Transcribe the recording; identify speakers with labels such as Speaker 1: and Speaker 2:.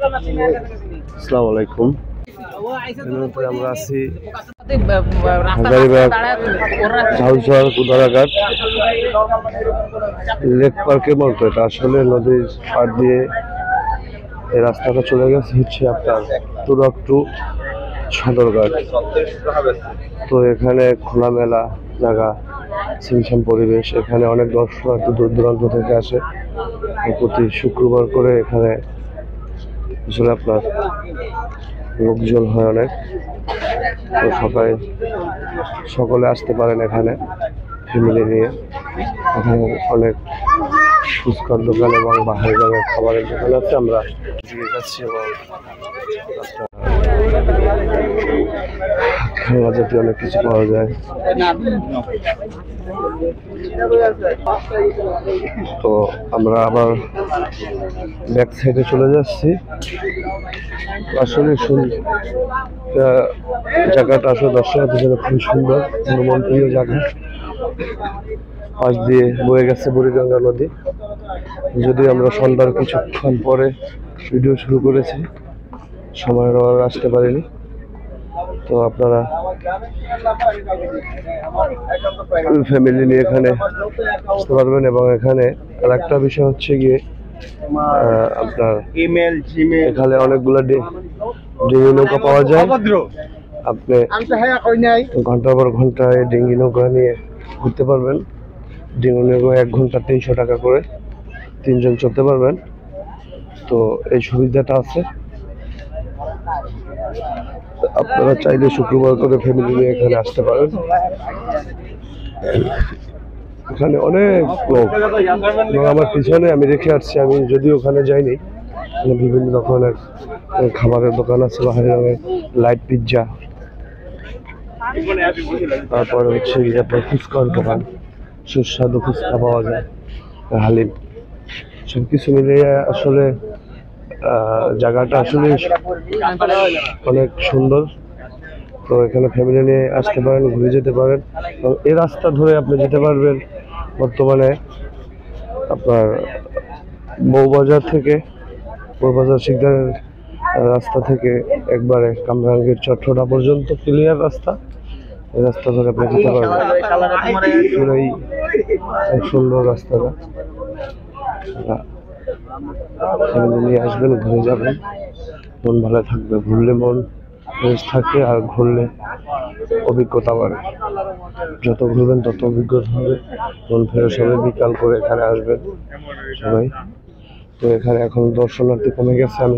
Speaker 1: আসসালামু আলাইকুম। আমরা আছি ঝাউঝাড় কুদারাঘাট লেক পার্কের মতো। এটা আসলে নদীর পাড় দিয়ে এই রাস্তাটা চলে গেছে হচ্ছে আপনার তুরাগ টু সদরঘাট। তো এখানে খোলামেলা জায়গা, ছিমছাম পরিবেশ। এখানে অনেক দর্শনার্থী দূর দূরান্ত থেকে আসে। প্রতি শুক্রবার করে এখানে আসলে আপনার লোকজন হয় অনেক। তো সকলে আসতে পারেন এখানে ফ্যামিলি নিয়ে। এখানে অনেক ফুচকার দোকান এবং বাহারি রঙের খাবারের দোকান আছে। আমরা যাচ্ছি এবং খেলনা জাতীয় অনেক কিছু পাওয়া যায়। তো আমরা আবার ব্যাক সাইডে চলে যাচ্ছি। আসলে জায়গাটা আসলে দর্শনার্থীর জন্য খুবই সুন্দর, মনোমন্ত্রীয় জায়গা। পাশ দিয়ে বয়ে গেছে বুড়িগঙ্গা নদী। যদি আমরা সন্ধ্যার কিছুক্ষণ পরে ভিডিও শুরু করেছি, সময়ের অভাবে আসতে পারিনি। তো আপনারা ফ্যামিলি নিয়ে এখানে আসতে পারবেন। এবং এখানে আর একটা বিষয় হচ্ছে গিয়ে আপনার এখানে অনেকগুলো ডিঙি নৌকা পাওয়া যায়। আপনি ঘন্টার পর ঘন্টায় ডিঙি নৌকা নিয়ে ঘুরতে পারবেন। ডিঙি নৌকা 1 ঘন্টা 300 টাকা করে, 3 জন চলতে পারবেন। তো এই সুবিধাটা আছে। আপনারা চাইলে শুক্রবার করে ফ্যামিলি নিয়ে এখানে আসতে পারেন। এখানে অনেক লোক এবং আমার পিছনে আমি রেখে আসছি, আমি যদিও ওখানে যাইনি। বিভিন্ন রকমের খাবারের দোকান আছে, বাহারি রঙের লাইট পিৎজা, তারপরে হচ্ছে আপনার ফুচকার দোকান, সুস্বাদু ফুচকা পাওয়া যায়, হালিম, সব কিছু মিলিয়ে আসলে জায়গাটা আসলে অনেক সুন্দর। তো এখানে ফ্যামিলি নিয়ে আসতে পারেন, ঘুরে যেতে পারেন। এবং এই রাস্তা ধরে আপনি যেতে পারবেন বর্তমানে আপনার বউবাজার শিকদারের রাস্তা থেকে একবারে কামরাঙ্গীর চট্টগ্রাম পর্যন্ত ক্লিয়ার রাস্তা। এই রাস্তা ধরে আপনি যেতে পারবেন। পুরাই খুব সুন্দর রাস্তাটা। ফ্যামিলি নিয়ে আসবেন, ঘুরে যাবেন, মন ভালো থাকবে। ঘুরলে মন ফ্রেশ থাকে, আর ঘুরলে অভিজ্ঞতা বাড়ে। যত ঘুরবেন তত অভিজ্ঞতা হবে, মন ফ্রেশ হবে। বিকাল করে এখানে আসবেন সবাই। তো এখানে এখন দর্শনার্থী কমে গেছে। আমি